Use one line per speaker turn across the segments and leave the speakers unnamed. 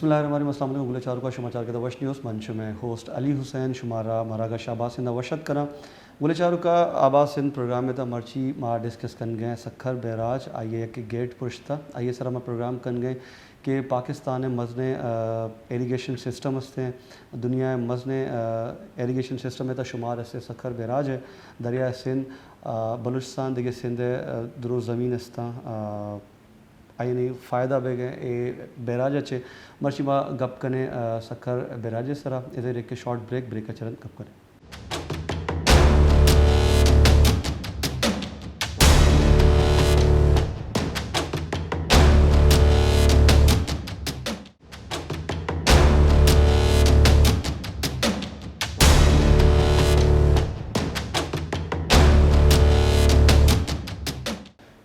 بسم اللہ الرحمن الرحیم. السلام علیکم. گلے چارو کا شماچار کے وش نیوز منچ میں ہوسٹ علی حسین شمارہ مراگا شہباز سندھ وشد کرا گلے چارو کا آباد سندھ پروگرام میں تا مرچی ماں ڈسکس کن گئے سکھر بیراج آئیے کہ گیٹ پرشتا آئیے سر میں پروگرام کن گئے کہ پاکستان مزنے ایریگیشن سسٹم ہستے دنیا مزنے ایریگیشن سسٹم ہے تا شمار ہستے سکھر بیراج ہے دریائے سندھ بلوچستان دیکھے سندھ درو زمین ہستا آئی فائدہ بے گئے اے بیراج اچھے مرچی با گپ کنے سکھر بیراج سرا ادھر ایک شارٹ بریک کا چرن گپ کریں.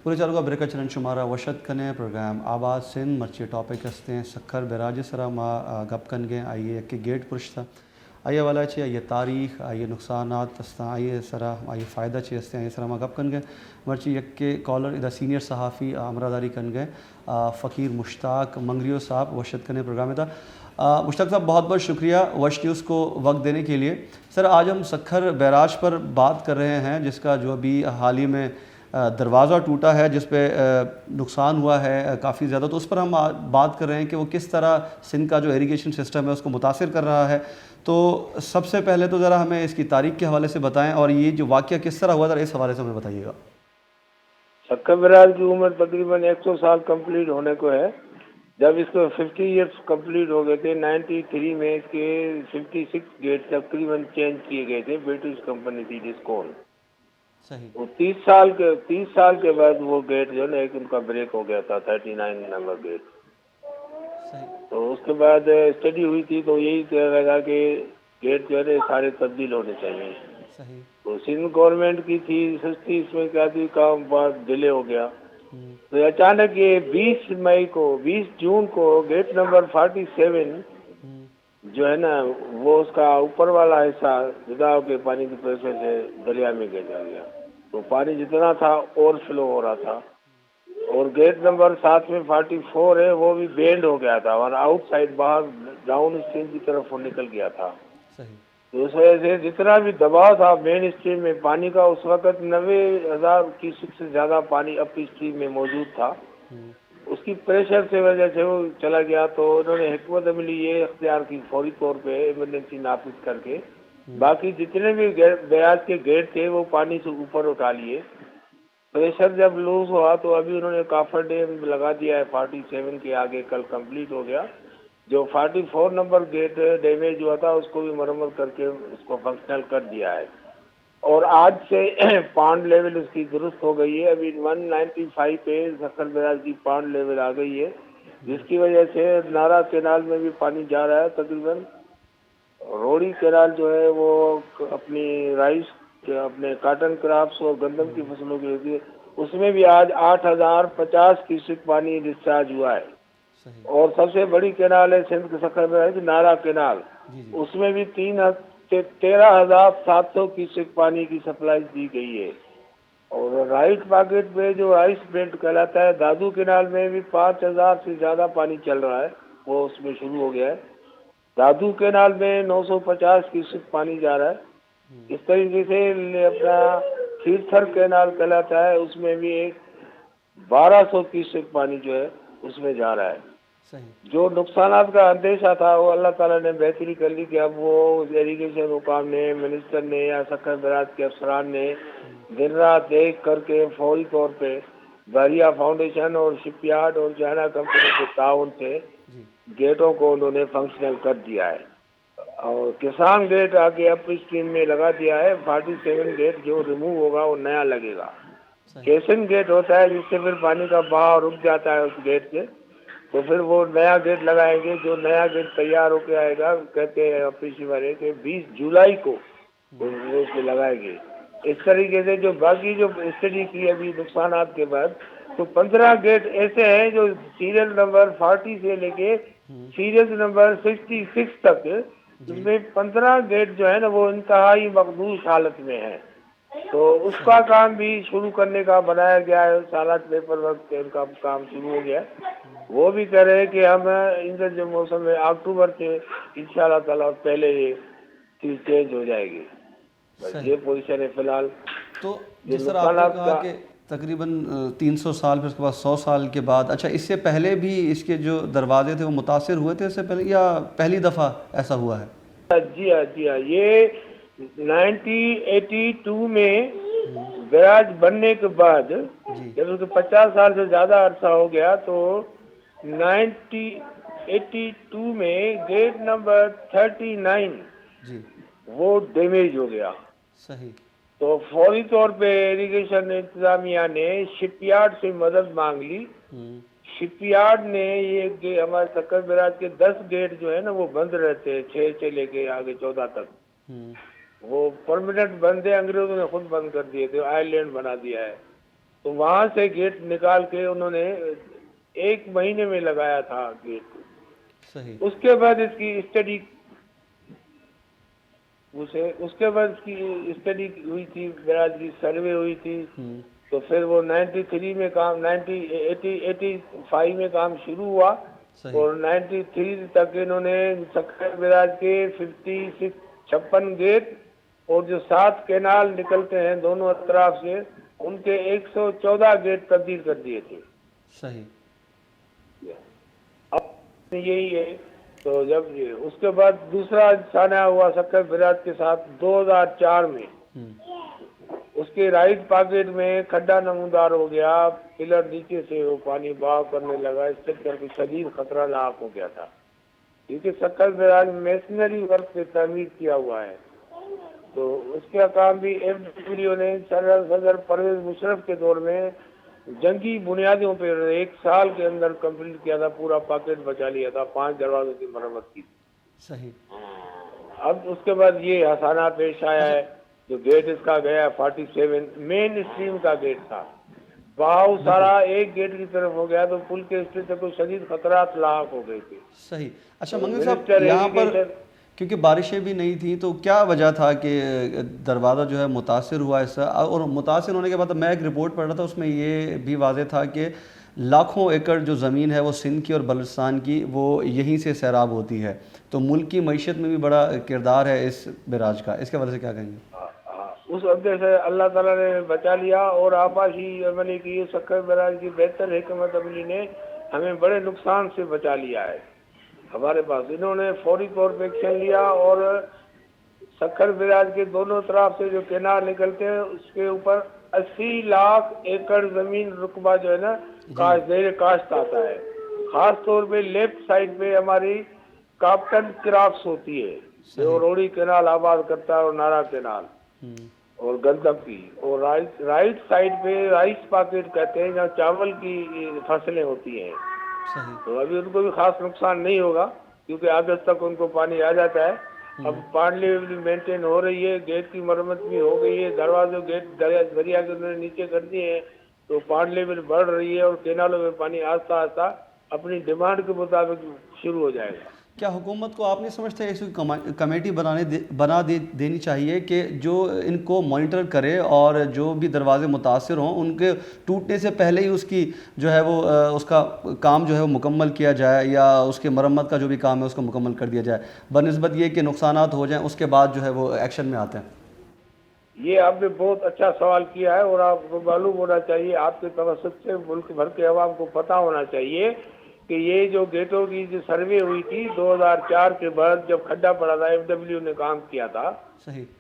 پورے چاروں کا بریک چرن شمارہ وشد کنے پروگرام آباد سندھ مرچی ٹاپک ہستے ہیں سکھر بیراج سرا ماں گپ کن گئے آئیے کہ گیٹ پرشتا آئیے والا چھے آئیے تاریخ آئیے نقصانات ہستا آئیے سرا آئیے فائدہ چھے ہستے آئیے سرا ماں گپ کن گئے مرچی یک کے کالر ادھر سینئر صحافی امراداری کن گئے فقیر مشتاق منگریو صاحب وشد کنے پروگرام میں تھا. مشتاق صاحب بہت بہت شکریہ وش نیوز کو وقت دینے کے لیے. سر آج ہم سکھر بیراج پر بات کر رہے ہیں جس کا جو ابھی حال ہی میں دروازہ ٹوٹا ہے جس پہ نقصان ہوا ہے کافی زیادہ, تو اس پر ہم بات کر رہے ہیں کہ وہ کس طرح سندھ کا جو ایریگیشن سسٹم ہے اس کو متاثر کر رہا ہے. تو سب سے پہلے تو ذرا ہمیں اس کی تاریخ کے حوالے سے بتائیں اور یہ جو واقعہ کس طرح ہوا ذرا اس حوالے سے ہمیں بتائیے گا.
سکھر بیراج کی عمر تقریباً 100 سال کمپلیٹ ہونے کو ہے. جب اس کو 50 ایئرس کمپلیٹ ہو گئے تھے 93 میں اس کے 56 گیٹ تقریباً چینج کیے گئے تھے. برٹش کمپنی تھی ڈسکون.
صحیح.
وہ 30 سال کے بعد وہ گیٹ جو ہے نا ایک ان کا بریک ہو گیا تھا 39 نمبر گیٹ.
صحیح.
تو اس کے بعد اسٹڈی ہوئی تھی تو یہی کہہ لگا کہ گیٹ جو ہے سارے تبدیل ہونے چاہیے.
صحیح.
تو سندھ گورنمنٹ کی تھی سستی, اس میں کیا تھی کام بہت ڈیلے ہو گیا. تو اچانک یہ 20 جون کو گیٹ نمبر 47 جو ہے نا وہ اس کا اوپر والا حصہ جدا ہو کے پانی کی پریشر سے دریا میں گر گیا. تو پانی جتنا تھا اوور فلو ہو رہا تھا. اور گیٹ نمبر 7 میں 44 ہے وہ بھی بینڈ ہو گیا تھا اور آؤٹ سائڈ باہر ڈاؤن اسٹریم کی طرف وہ نکل گیا تھا. تو اس وجہ سے جتنا بھی دباؤ تھا مین اسٹریم میں پانی کا اس وقت 90,000 کیوسک سے زیادہ پانی اپ اسٹریم میں موجود تھا. اس کی پریشر سے وجہ سے وہ چلا گیا. تو انہوں نے حکمت عملی یہ اختیار کی فوری طور پہ ایمرجنسی نافذ کر کے باقی جتنے بھی بیراج کے گیٹ تھے وہ پانی سے اوپر اٹھا لیے. پریشر جب لوز ہوا تو ابھی انہوں نے کافر ڈیم لگا دیا ہے 47 کے آگے, کل کمپلیٹ ہو گیا. جو 44 نمبر گیٹ ڈیمیج ہوا تھا اس کو بھی مرمت کر کے اس کو فنکشنل کر دیا ہے. اور آج سے پانڈ لیول اس کی درست ہو گئی ہے. ابھی 195 پہ سکھر بیراج کی پانڈ لیول آ گئی ہے جس کی وجہ سے نارا کینال میں بھی پانی جا رہا ہے. تقریباً روڑی کینال جو ہے وہ اپنی رائس اپنے کاٹن کراپس اور گندم کی فصلوں کے لیے اس میں بھی آج 8,050 کیوسک پانی ڈسچارج ہوا ہے. اور سب سے بڑی کینال ہے سندھ کے سکھر بیراج نارا کینال, اس میں بھی 13,700 کیوسک پانی کی سپلائی دی گئی ہے. اور رائٹ پاکٹ میں جو رائس بیلٹ کہلاتا ہے دادو کینال میں بھی 5,000 سے زیادہ پانی چل رہا ہے, وہ اس میں شروع ہو گیا ہے. دادو کینال میں 950 کیوسک پانی جا رہا ہے. اس طریقے سے اپنا کھیرتھر کینال کہلاتا ہے اس میں بھی 1,200 کیوسک پانی جو ہے اس میں جا رہا ہے. جو نقصانات کا اندیشہ تھا وہ اللہ تعالیٰ نے بہتری کر لی کہ اب وہ ایریگیشن حکام نے منسٹر نے یا سکھر بیراج کے افسران نے دن رات دیکھ کر کے فوری طور پہ بحریہ فاؤنڈیشن اور شپ یارڈ اور چائنا کمپنی کے تعاون سے گیٹوں کو انہوں نے فنکشنل کر دیا ہے. اور کسان گیٹ آگے اپ اسٹریم میں لگا دیا ہے. 47 گیٹ جو ریموو ہوگا وہ نیا لگے گا. کیسن گیٹ ہوتا ہے جس سے پھر پانی کا بہاؤ رک جاتا ہے اس گیٹ سے, تو پھر وہ نیا گیٹ لگائیں گے. جو نیا گیٹ تیار ہو کے آئے گا کہتے ہیں آفیسی والے کہ 20 جولائی کو اس میں لگائیں گے. اس طریقے سے جو باقی جو اسٹڈی کی ابھی نقصانات کے بعد تو 15 گیٹ ایسے ہیں جو سیریل نمبر 40 سے لے کے سیریل نمبر 66 تک, اس میں 15 گیٹ جو ہے نا وہ انتہائی مخدوش حالت میں ہیں. تو اس کا کام بھی شروع کرنے کا بنایا گیا ہے. سالات پیپر ورک ان کا کام شروع ہو گیا ہے. وہ بھی کہہ رہے ہیں کہ ہم ادھر جو موسم ہے اکتوبر سے انشاءاللہ تعالیٰ پہلے یہ چیز چینج ہو جائے گی. بس
صحیح.
یہ پوزیشن ہے فی الحال.
تو
یہ
جس طرح آپ نے
نقصانات
کہا
کا
کہ تقریباً 300 سال پھر اس کے بعد 100 سال کے بعد، اچھا اس سے پہلے بھی اس کے جو دروازے تھے وہ متاثر ہوئے تھے اس سے پہلے، یا پہلی دفعہ ایسا ہوا ہے؟
جی ہاں جی ہاں، یہ 1982 میں بیراج بننے کے بعد
جی
جب اس کو 50 سال سے زیادہ عرصہ ہو گیا تو 1982 میں گیٹ نمبر 39
جی.
وہ ڈیمیج ہو گیا.
صحیح.
تو فوری طور پہ اریگیشن انتظامیہ نے شپ یارڈ سے مدد مانگ لی. شپ یارڈ نے یہ ہمارے سکر بیراج کے 10 گیٹ جو ہے نا وہ بند رہتے ہیں، 6 سے لے کے آگے 14 تک. وہ پرماننٹ بند ہے، انگریزوں نے خود بند کر دیے تھے، آئر لینڈ بنا دیا ہے. تو وہاں سے گیٹ نکال کے انہوں نے 1 مہینے میں لگایا تھا گیٹ.
صحیح.
اس کے بعد اس کی اسٹڈی ہوئی تھی، بیراج کی سروے ہوئی تھی. تو پھر وہ 93 میں کام 85 میں کام شروع ہوا.
صحیح.
اور 93 تک انہوں نے سکر بیراج کے 56 گیٹ اور جو 7 کینال نکلتے ہیں دونوں اطراف سے ان کے 114 گیٹ تبدیل کر دیے تھے.
صحیح.
اب یہی ہے. تو جب اس کے بعد دوسرا سانحہ ہوا سکر بیراج کے ساتھ 2004 میں، اس کے رائٹ پاکٹ میں کھڈا نمودار ہو گیا، پلر نیچے سے وہ پانی بہاؤ کرنے لگا، اس سے کر کے شدید خطرہ لاحق ہو گیا تھا. کیونکہ سکر بیراج میسنری ورک سے تعمیر کیا ہوا ہے. تو اس کا کام بھی ایف ڈبلیو نے صدر پرویز مشرف کے دور میں جنگی بنیادوں پہ 1 سال کے اندر کمپلیٹ کیا تھا، پورا پاکٹ بچا لیا تھا، 5 دروازوں کی مرمت کی.
صحیح.
اب اس کے بعد یہ ہسانہ پیش آیا ہے. جو گیٹ اس کا گیا 47 مین اسٹریم کا گیٹ تھا، بہاؤ سارا ایک گیٹ کی طرف ہو گیا تو پل کے اسٹریم سے کوئی شدید خطرات لاحق ہو گئے تھے.
صحیح. اچھا منگل صاحب، یہاں پر کیونکہ بارشیں بھی نہیں تھیں تو کیا وجہ تھا کہ دروازہ جو ہے متاثر ہوا اس سے؟ اور متاثر ہونے کے بعد میں ایک رپورٹ پڑھ رہا تھا، اس میں یہ بھی واضح تھا کہ لاکھوں ایکڑ جو زمین ہے وہ سندھ کی اور بلوچستان کی وہ یہیں سے سیراب ہوتی ہے. تو ملک کی معیشت میں بھی بڑا کردار ہے اس بیراج کا، اس کے وجہ سے کیا کہیں گے؟
اس عہدے سے اللہ تعالیٰ نے بچا لیا اور آباشی عملی کی سکر بیراج کی بہتر حکمت عملی نے ہمیں بڑے نقصان سے بچا لیا ہے. ہمارے پاس انہوں نے فوری طور پہ ایکشن لیا اور سکر بیراج کے دونوں طرف سے جو کینال نکلتے ہیں اس کے اوپر 80 لاکھ ایکڑ زمین رقبہ جو ہے نا زیر کاشت آتا ہے. خاص طور پہ لیفٹ سائڈ پہ ہماری کاپٹن کرافٹس ہوتی ہے جو روڑی کینال آباد کرتا ہے اور نارا کینال اور گندم کی، اور رائٹ سائڈ پہ رائس پاکٹ کہتے ہیں جہاں چاول کی فصلیں ہوتی ہیں. تو ابھی ان کو بھی خاص نقصان نہیں ہوگا کیونکہ اگست تک ان کو پانی آ جاتا ہے. اب پانی لیول بھی مینٹین ہو رہی ہے، گیٹ کی مرمت بھی ہو گئی ہے، دروازے گیٹ دریا کے انہوں نے نیچے کر دیے ہیں تو پانی لیول بڑھ رہی ہے اور کینالوں میں پانی آہستہ آہستہ اپنی ڈیمانڈ کے مطابق شروع ہو جائے گا.
کیا حکومت کو آپ نہیں سمجھتے اس کی کمیٹی بنا دینی چاہیے کہ جو ان کو مانیٹر کرے اور جو بھی دروازے متاثر ہوں ان کے ٹوٹنے سے پہلے ہی اس کی جو ہے وہ اس کا کام جو ہے وہ مکمل کیا جائے، یا اس کے مرمت کا جو بھی کام ہے اس کو مکمل کر دیا جائے، بنسبت یہ کہ نقصانات ہو جائیں اس کے بعد جو ہے وہ ایکشن میں آتے ہیں؟
یہ آپ نے بہت اچھا سوال کیا ہے اور آپ کو معلوم ہونا چاہیے، آپ کے توسط سے ملک بھر کے عوام کو پتہ ہونا چاہیے کہ یہ جو گیٹوں کی جو سروے ہوئی تھی 2004 کے بعد جب کھڈا پڑا تھا، ایف ڈبلیو نے کام کیا تھا،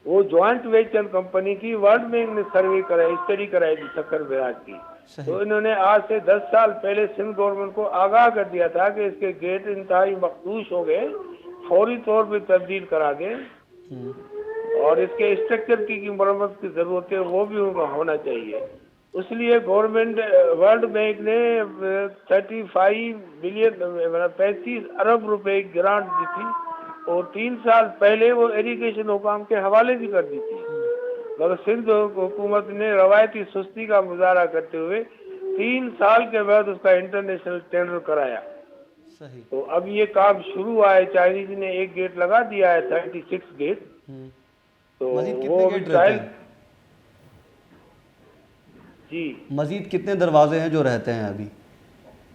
وہ جوائنٹ ویچر کمپنی کی ورلڈ بینک نے سروے کرائی، اسٹڈی کرائی تھی سکر بیراج کی. تو انہوں نے آج سے 10 سال پہلے سندھ گورنمنٹ کو آگاہ کر دیا تھا کہ اس کے گیٹ انتہائی مخدوش ہو گئے، فوری طور پہ تبدیل کرا دیں اور اس کے اسٹرکچر کی مرمت کی ضرورت ہے وہ بھی ہونا چاہیے. اس لیے گورنمنٹ ورلڈ بینک نے 35 بلین 35 ارب روپے کی گرانٹ دی تھی اور 3 سال پہلے وہ ایریگیشن حکام کے حوالے بھی کر دی تھی، مگر سندھ حکومت نے روایتی سستی کا مظاہرہ کرتے ہوئے 3 سال کے بعد اس کا انٹرنیشنل ٹینڈر کرایا. تو اب یہ کام شروع ہوا ہے، چائنیز نے ایک گیٹ لگا دیا ہے 36 گیٹ. تو وہ جی
مزید کتنے دروازے ہیں جو رہتے ہیں ابھی؟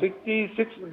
66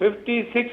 56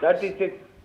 36।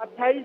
28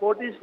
44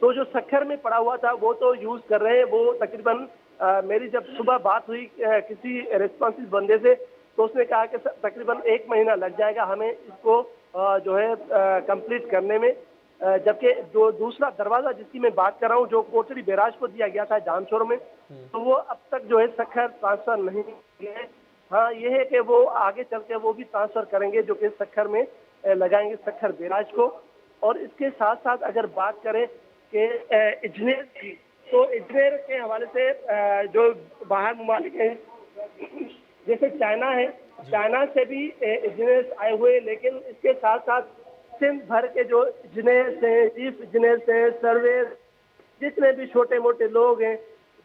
تو جو سکھر میں پڑا ہوا تھا وہ تو یوز کر رہے ہیں. وہ تقریباً میری جب صبح بات ہوئی کسی ریسپانسو بندے سے تو اس نے کہا کہ تقریباً 1 مہینہ لگ جائے گا ہمیں اس کو جو ہے کمپلیٹ کرنے میں. جبکہ جو دوسرا دروازہ جس کی میں بات کر رہا ہوں جو کوٹڑی بیراج کو دیا گیا تھا جامشور میں, تو وہ اب تک جو ہے سکھر ٹرانسفر نہیں کیے ہیں. ہاں یہ ہے کہ وہ آگے چل کے وہ بھی ٹرانسفر کریں گے جو کہ سکھر میں لگائیں گے سکھر بیراج کو. اور اس کے ساتھ ساتھ اگر بات کریں کہ اجنیر کی, تو اجنیر کے حوالے سے جو باہر ممالک ہیں جیسے چائنا ہے, چائنا سے بھی انجینئرس آئے ہوئے, لیکن اس کے ساتھ ساتھ سندھ بھر کے جو انجینئرس ہیں, چیف انجینئرس ہیں, سرویر, جتنے بھی چھوٹے موٹے لوگ ہیں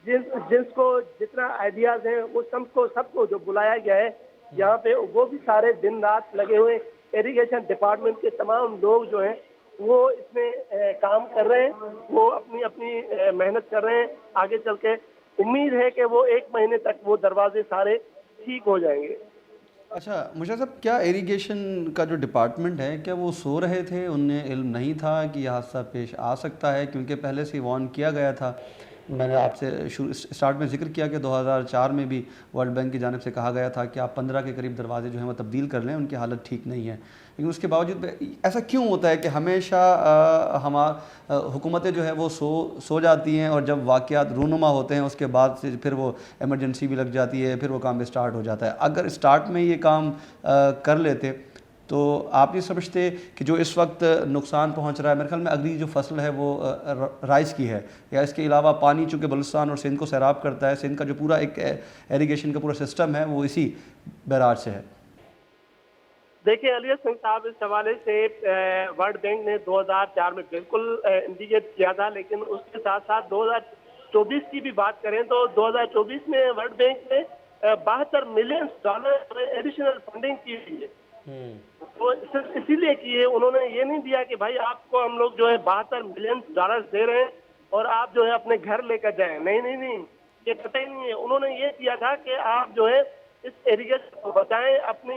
جس کو جتنا آئیڈیاز ہیں وہ سب کو جو بلایا گیا ہے یہاں پہ, وہ بھی سارے دن رات لگے ہوئے. ایریگیشن ڈپارٹمنٹ کے تمام لوگ جو ہیں وہ اس میں کام کر رہے ہیں, وہ اپنی محنت کر رہے ہیں. آگے چل کے امید ہے کہ وہ 1 مہینے تک وہ دروازے سارے ٹھیک ہو جائیں گے.
اچھا مشرف صاحب, کیا ایریگیشن کا جو ڈپارٹمنٹ ہے کیا وہ سو رہے تھے, انہیں علم نہیں تھا کہ یہ حادثہ پیش آ سکتا ہے؟ کیونکہ پہلے سے وارن کیا گیا تھا. میں نے آپ سے اسٹارٹ میں ذکر کیا کہ 2004 میں بھی ورلڈ بینک کی جانب سے کہا گیا تھا کہ آپ 15 کے قریب دروازے جو ہیں وہ تبدیل کر لیں, ان کی حالت ٹھیک نہیں ہے. لیکن اس کے باوجود ایسا کیوں ہوتا ہے کہ ہمیشہ حکومتیں جو ہے وہ سو جاتی ہیں, اور جب واقعات رونما ہوتے ہیں اس کے بعد سے پھر وہ ایمرجنسی بھی لگ جاتی ہے, پھر وہ کام اسٹارٹ ہو جاتا ہے. اگر اسٹارٹ میں یہ کام کر لیتے تو آپ یہ سمجھتے کہ جو اس وقت نقصان پہنچ رہا ہے, میرے خیال میں اگلی جو فصل ہے وہ رائس کی ہے, یا اس کے علاوہ پانی چونکہ بلوچستان اور سندھ کو سیراب کرتا ہے, سندھ کا جو پورا ایک ایریگیشن کا پورا سسٹم ہے وہ اسی بیراج سے ہے.
دیکھیں علی سنگھ صاحب, اس حوالے سے ورلڈ بینک نے 2004 میں بالکل انڈیکیٹ کیا تھا, لیکن اس کے ساتھ ساتھ 2024 کی بھی بات کریں تو 2024 میں ورلڈ بینک نے $72 ملین ایڈیشنل فنڈنگ کی ہوئی ہے. وہ صرف اسی لیے کی ہے, انہوں نے یہ نہیں دیا کہ بھائی آپ کو ہم لوگ جو ہے $72 ملین دے رہے ہیں اور آپ جو ہے اپنے گھر لے کر جائیں. نہیں, یہ قطعی نہیں ہے. انہوں نے یہ کیا تھا کہ آپ جو ہے اس ایریگیشن کو بچائیں, اپنی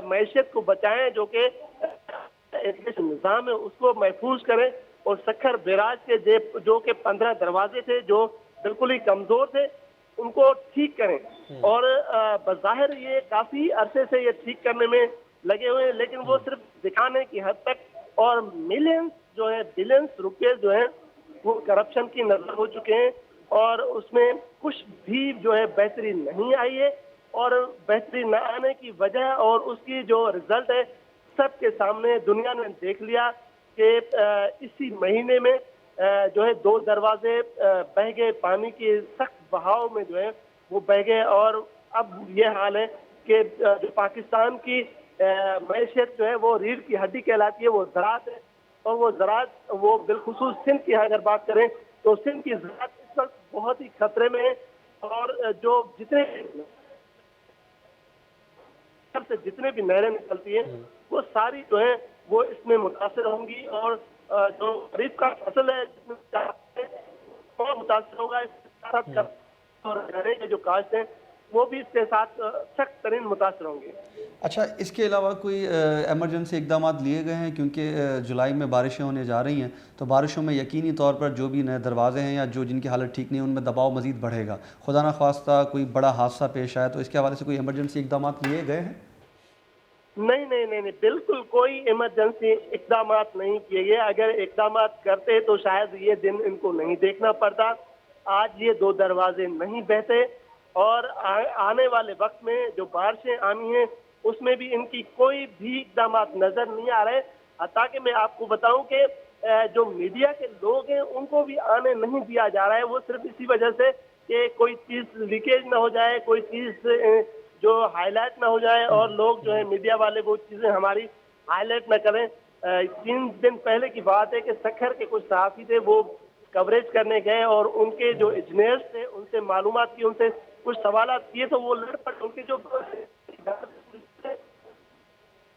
معیشت کو بچائیں, جو کہ ایریگیشن نظام ہے اس کو محفوظ کریں, اور سکھر بیراج کے جو کہ 15 دروازے تھے جو بالکل ہی کمزور تھے ان کو ٹھیک کریں. اور بظاہر یہ کافی عرصے سے یہ ٹھیک کرنے میں لگے ہوئے ہیں, لیکن وہ صرف دکھانے کی حد تک, اور ملینز جو ہے بلینز روپے جو ہیں وہ کرپشن کی نظر ہو چکے ہیں, اور اس میں کچھ بھی جو ہے بہتری نہیں آئی ہے. اور بہتری نہ آنے کی وجہ اور اس کی جو رزلٹ ہے سب کے سامنے دنیا نے دیکھ لیا کہ اسی مہینے میں جو ہے 2 دروازے بہہ گئے, پانی کی سخت بہاؤ میں جو ہے وہ بہہ گئے. اور اب یہ حال ہے کہ جو پاکستان کی معیشت جو ہے وہ ریڑھ کی ہڈی کہلاتی ہے, وہ زراعت ہے, اور وہ زراعت وہ بالخصوص سندھ کی اگر بات کریں تو سندھ کی زراعت اس وقت بہت ہی خطرے میں ہے. اور جو جتنے بھی نہریں نکلتی ہیں وہ ساری جو ہیں وہ اس میں متاثر ہوں گی, اور جو خریف کا فصل ہے جس میں وہ متاثر ہوگا. اس کے ساتھ اور گھرے کے جو کاشت ہیں وہ بھی اس کے ساتھ سخت ترین متاثر ہوں گے.
اچھا, اس کے علاوہ کوئی ایمرجنسی اقدامات لیے گئے ہیں؟ کیونکہ جولائی میں بارشیں ہونے جا رہی ہیں, تو بارشوں میں یقینی طور پر جو بھی نئے دروازے ہیں یا جن کی حالت ٹھیک نہیں ان میں دباؤ مزید بڑھے گا. خدا نخواستہ کوئی بڑا حادثہ پیش آیا تو اس کے حوالے سے کوئی ایمرجنسی اقدامات لیے گئے ہیں؟
نہیں, بالکل کوئی ایمرجنسی اقدامات نہیں کیے گئے. اگر اقدامات کرتے تو شاید یہ دن ان کو نہیں دیکھنا پڑتا. آج یہ 2 دروازے نہیں بہتے, اور آنے والے وقت میں جو بارشیں آنی ہیں اس میں بھی ان کی کوئی بھی اقدامات نظر نہیں آ رہے. تاکہ میں آپ کو بتاؤں کہ جو میڈیا کے لوگ ہیں ان کو بھی آنے نہیں دیا جا رہا ہے, وہ صرف اسی وجہ سے کہ کوئی چیز لیکیج نہ ہو جائے, کوئی چیز جو ہائی لائٹ نہ ہو جائے, اور لوگ جو ہے میڈیا والے وہ چیزیں ہماری ہائی لائٹ نہ کریں. 3 دن پہلے کی بات ہے کہ سکھر کے کچھ صحافی تھے, وہ کوریج کرنے گئے اور ان کے جو انجینئرس تھے ان سے معلومات کی, ان سے کچھ سوالات کیے تو وہ لڑ پڑے. ان کے جو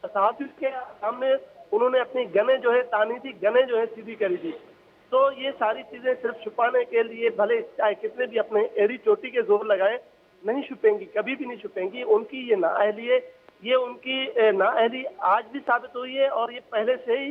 صحافی کے سامنے انہوں نے اپنی گنیں جو ہے تانی تھی, گنیں جو ہے سیدھی کری تھی. تو یہ ساری چیزیں صرف چھپانے کے لیے, بھلے چاہے کتنے بھی اپنے ایڑی چوٹی کے زور لگائیں, نہیں چھپیں گی, کبھی بھی نہیں چھپیں گی. ان کی یہ نااہلی ہے, یہ ان کی نااہلی آج بھی ثابت ہوئی ہے, اور یہ پہلے سے ہی